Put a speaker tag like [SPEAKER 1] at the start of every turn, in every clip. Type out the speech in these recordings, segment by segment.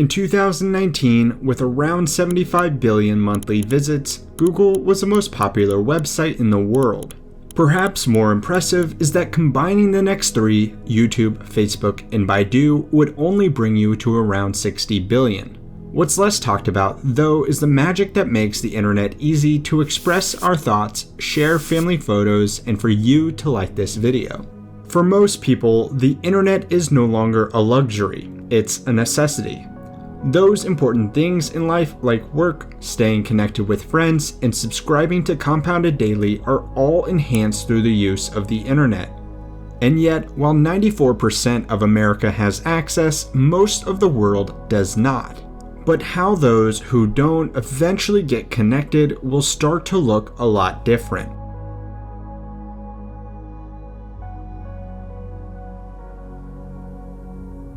[SPEAKER 1] In 2019, with around 75 billion monthly visits, Google was the most popular website in the world. Perhaps more impressive is that combining the next three, YouTube, Facebook, and Baidu, would only bring you to around 60 billion. What's less talked about, though, is the magic that makes the internet easy to express our thoughts, share family photos, and for you to like this video. For most people, the internet is no longer a luxury, it's a necessity. Those important things in life like work, staying connected with friends, and subscribing to Compounded Daily are all enhanced through the use of the internet. And yet, while 94% of America has access, most of the world does not. But how those who don't eventually get connected will start to look a lot different.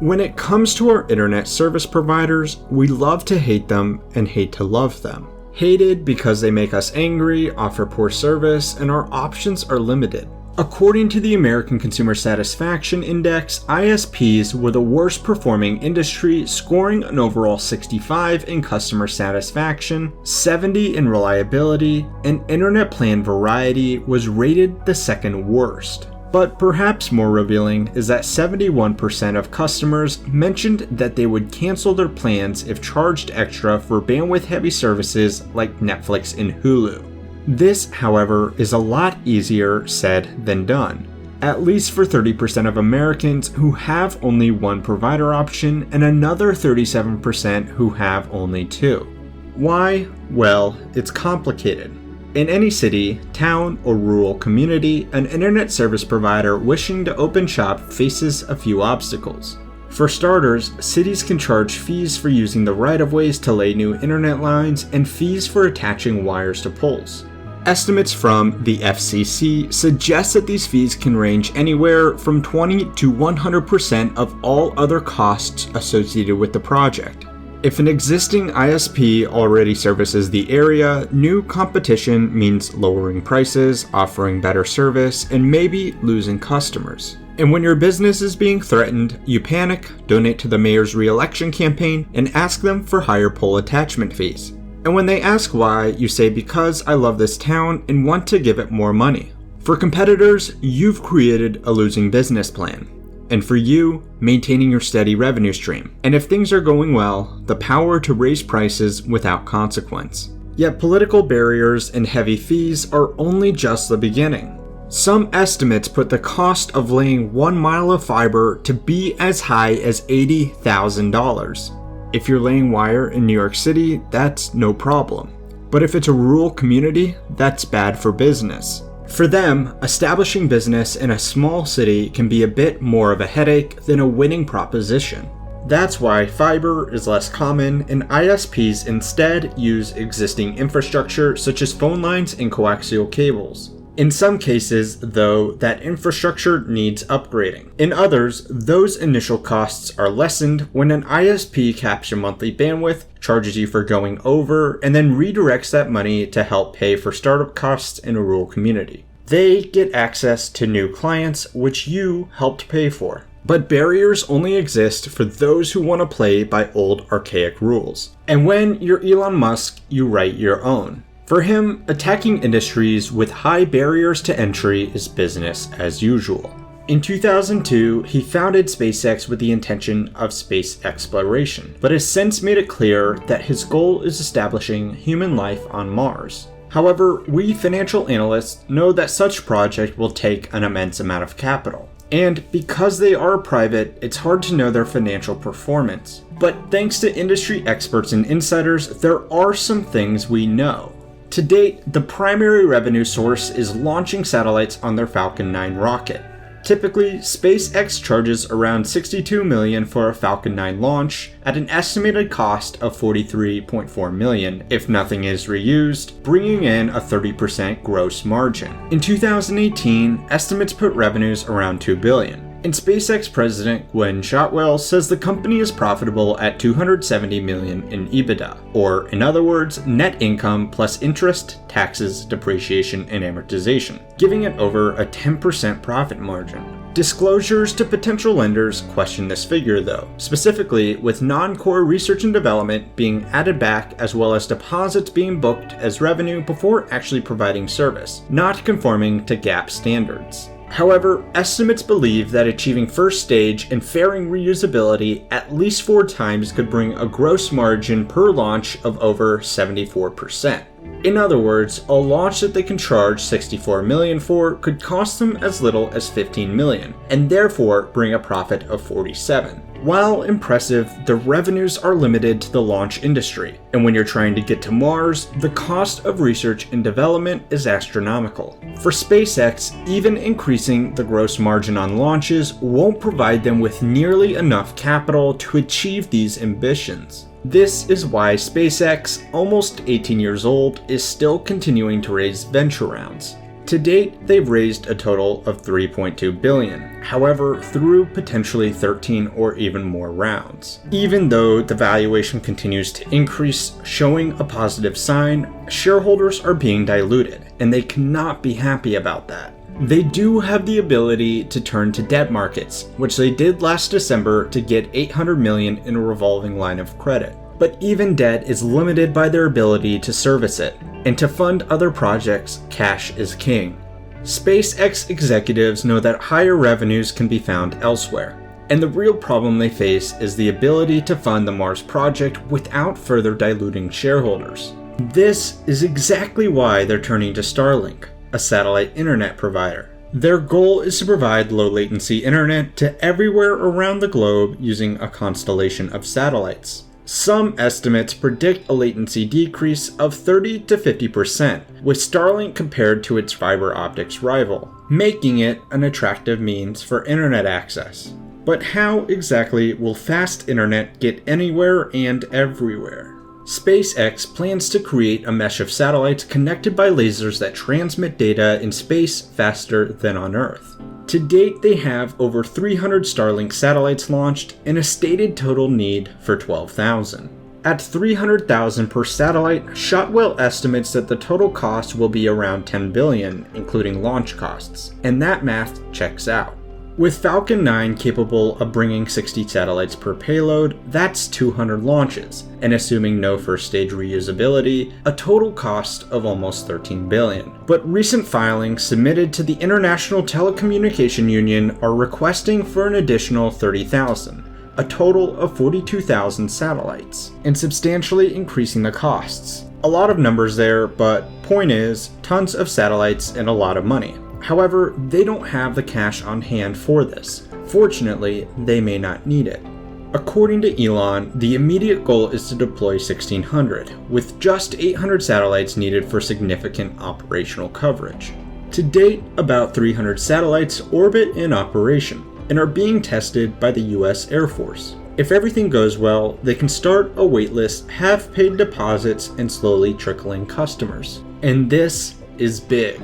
[SPEAKER 1] When it comes to our internet service providers, we love to hate them and hate to love them. Hated because they make us angry, offer poor service, and our options are limited. According to the American Consumer Satisfaction Index, ISPs were the worst performing industry, scoring an overall 65 in customer satisfaction, 70 in reliability, and internet plan variety was rated the second worst. But perhaps more revealing is that 71% of customers mentioned that they would cancel their plans if charged extra for bandwidth-heavy services like Netflix and Hulu. This, however, is a lot easier said than done, at least for 30% of Americans who have only one provider option and another 37% who have only two. Why? Well, it's complicated. In any city, town, or rural community, an internet service provider wishing to open shop faces a few obstacles. For starters, cities can charge fees for using the right-of-ways to lay new internet lines and fees for attaching wires to poles. Estimates from the FCC suggest that these fees can range anywhere from 20 to 100% of all other costs associated with the project. If an existing ISP already services the area, new competition means lowering prices, offering better service, and maybe losing customers. And when your business is being threatened, you panic, donate to the mayor's re-election campaign, and ask them for higher pole attachment fees. And when they ask why, you say because I love this town and want to give it more money. For competitors, you've created a losing business plan. And for you, maintaining your steady revenue stream. And if things are going well, the power to raise prices without consequence. Yet political barriers and heavy fees are only just the beginning. Some estimates put the cost of laying 1 mile of fiber to be as high as $80,000. If you're laying wire in New York City, that's no problem. But if it's a rural community, that's bad for business. For them, establishing business in a small city can be a bit more of a headache than a winning proposition. That's why fiber is less common and ISPs instead use existing infrastructure such as phone lines and coaxial cables. In some cases, though, that infrastructure needs upgrading. In others, those initial costs are lessened when an ISP caps your monthly bandwidth, charges you for going over, and then redirects that money to help pay for startup costs in a rural community. They get access to new clients, which you helped pay for. But barriers only exist for those who want to play by old archaic rules. And when you're Elon Musk, you write your own. For him, attacking industries with high barriers to entry is business as usual. In 2002, he founded SpaceX with the intention of space exploration, but has since made it clear that his goal is establishing human life on Mars. However, we financial analysts know that such project will take an immense amount of capital. And because they are private, it's hard to know their financial performance. But thanks to industry experts and insiders, there are some things we know. To date, the primary revenue source is launching satellites on their Falcon 9 rocket. Typically, SpaceX charges around $62 million for a Falcon 9 launch at an estimated cost of $43.4 million if nothing is reused, bringing in a 30% gross margin. In 2018, estimates put revenues around $2 billion. And SpaceX President Gwynne Shotwell says the company is profitable at $270 million in EBITDA, or in other words, net income plus interest, taxes, depreciation, and amortization, giving it over a 10% profit margin. Disclosures to potential lenders question this figure though, specifically with non-core research and development being added back as well as deposits being booked as revenue before actually providing service, not conforming to GAAP standards. However, estimates believe that achieving first stage and fairing reusability at least 4 times could bring a gross margin per launch of over 74%. In other words, a launch that they can charge $64 million for could cost them as little as $15 million, and therefore bring a profit of $47 million. While impressive, the revenues are limited to the launch industry, and when you're trying to get to Mars, the cost of research and development is astronomical. For SpaceX, even increasing the gross margin on launches won't provide them with nearly enough capital to achieve these ambitions. This is why SpaceX, almost 18 years old, is still continuing to raise venture rounds. To date, they've raised a total of $3.2 billion, however, through potentially 13 or even more rounds. Even though the valuation continues to increase, showing a positive sign, shareholders are being diluted, and they cannot be happy about that. They do have the ability to turn to debt markets, which they did last December to get $800 million in a revolving line of credit. But even debt is limited by their ability to service it, and to fund other projects, cash is king. SpaceX executives know that higher revenues can be found elsewhere, and the real problem they face is the ability to fund the Mars project without further diluting shareholders. This is exactly why they're turning to Starlink, a satellite internet provider. Their goal is to provide low-latency internet to everywhere around the globe using a constellation of satellites. Some estimates predict a latency decrease of 30 to 50%, with Starlink compared to its fiber optics rival, making it an attractive means for internet access. But how exactly will fast internet get anywhere and everywhere? SpaceX plans to create a mesh of satellites connected by lasers that transmit data in space faster than on Earth. To date, they have over 300 Starlink satellites launched and a stated total need for 12,000. At $300,000 per satellite, Shotwell estimates that the total cost will be around $10 billion, including launch costs, and that math checks out. With Falcon 9 capable of bringing 60 satellites per payload, that's 200 launches, and assuming no first stage reusability, a total cost of almost $13 billion. But recent filings submitted to the International Telecommunication Union are requesting for an additional 30,000, a total of 42,000 satellites, and substantially increasing the costs. A lot of numbers there, but point is, tons of satellites and a lot of money. However, they don't have the cash on hand for this. Fortunately, they may not need it. According to Elon, the immediate goal is to deploy 1,600, with just 800 satellites needed for significant operational coverage. To date, about 300 satellites orbit in operation, and are being tested by the US Air Force. If everything goes well, they can start a waitlist, have paid deposits, and slowly trickling customers. And this is big.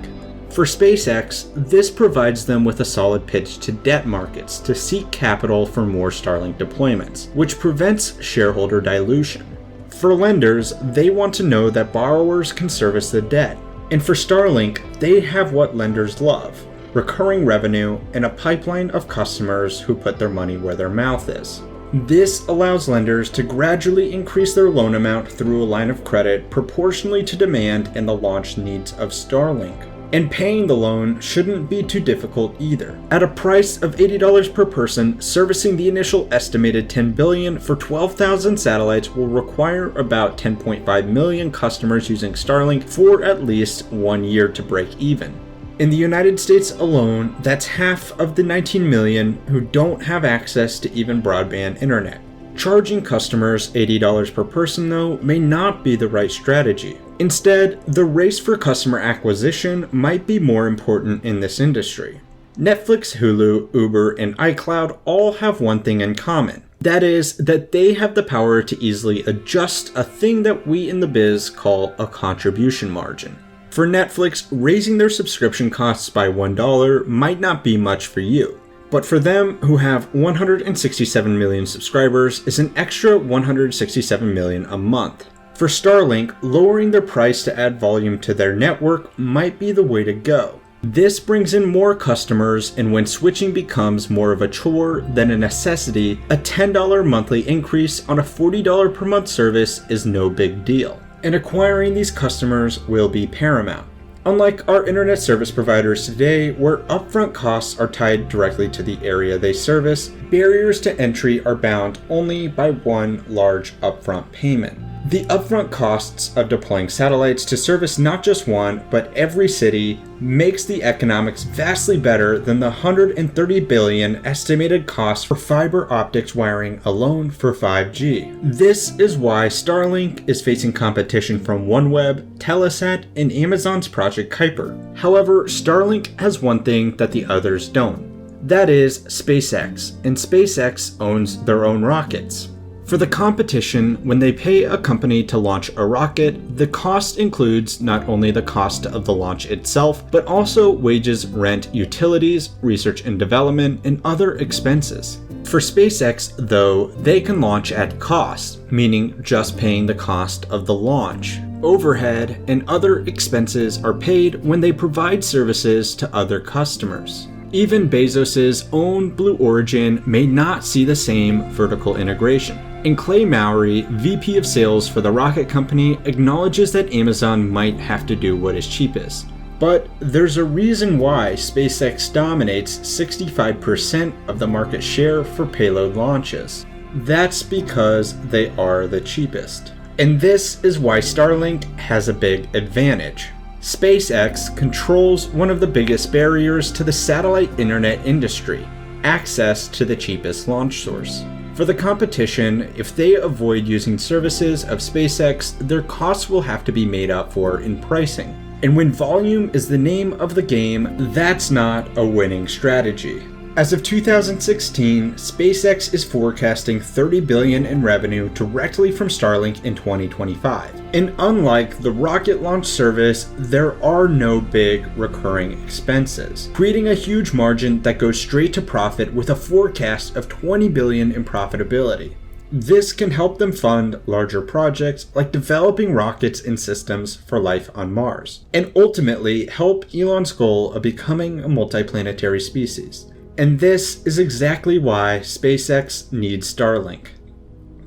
[SPEAKER 1] For SpaceX, this provides them with a solid pitch to debt markets to seek capital for more Starlink deployments, which prevents shareholder dilution. For lenders, they want to know that borrowers can service the debt. And for Starlink, they have what lenders love: recurring revenue and a pipeline of customers who put their money where their mouth is. This allows lenders to gradually increase their loan amount through a line of credit proportionally to demand and the launch needs of Starlink. And paying the loan shouldn't be too difficult either. At a price of $80 per person, servicing the initial estimated $10 billion for 12,000 satellites will require about 10.5 million customers using Starlink for at least 1 year to break even. In the United States alone, that's half of the 19 million who don't have access to even broadband internet. Charging customers $80 per person, though, may not be the right strategy. Instead, the race for customer acquisition might be more important in this industry. Netflix, Hulu, Uber, and iCloud all have one thing in common. That is, that they have the power to easily adjust a thing that we in the biz call a contribution margin. For Netflix, raising their subscription costs by $1 might not be much for you. But for them, who have 167 million subscribers, is an extra 167 million a month. For Starlink, lowering their price to add volume to their network might be the way to go. This brings in more customers, and when switching becomes more of a chore than a necessity, a $10 monthly increase on a $40 per month service is no big deal. And acquiring these customers will be paramount. Unlike our internet service providers today, where upfront costs are tied directly to the area they service, barriers to entry are bound only by one large upfront payment. The upfront costs of deploying satellites to service not just one, but every city makes the economics vastly better than the $130 billion estimated cost for fiber optics wiring alone for 5G. This is why Starlink is facing competition from OneWeb, Telesat, and Amazon's Project Kuiper. However, Starlink has one thing that the others don't. That is SpaceX, and SpaceX owns their own rockets. For the competition, when they pay a company to launch a rocket, the cost includes not only the cost of the launch itself, but also wages, rent, utilities, research and development, and other expenses. For SpaceX, though, they can launch at cost, meaning just paying the cost of the launch. Overhead and other expenses are paid when they provide services to other customers. Even Bezos' own Blue Origin may not see the same vertical integration. And Clay Mowry, VP of Sales for the rocket company, acknowledges that Amazon might have to do what is cheapest. But there's a reason why SpaceX dominates 65% of the market share for payload launches. That's because they are the cheapest. And this is why Starlink has a big advantage. SpaceX controls one of the biggest barriers to the satellite internet industry: access to the cheapest launch source. For the competition, if they avoid using services of SpaceX, their costs will have to be made up for in pricing. And when volume is the name of the game, that's not a winning strategy. As of 2016, SpaceX is forecasting $30 billion in revenue directly from Starlink in 2025. And unlike the rocket launch service, there are no big recurring expenses, creating a huge margin that goes straight to profit with a forecast of $20 billion in profitability. This can help them fund larger projects like developing rockets and systems for life on Mars, and ultimately help Elon's goal of becoming a multiplanetary species. And this is exactly why SpaceX needs Starlink.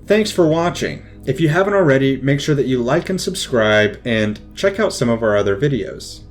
[SPEAKER 1] Thanks for watching. If you haven't already, make sure that you like and subscribe and check out some of our other videos.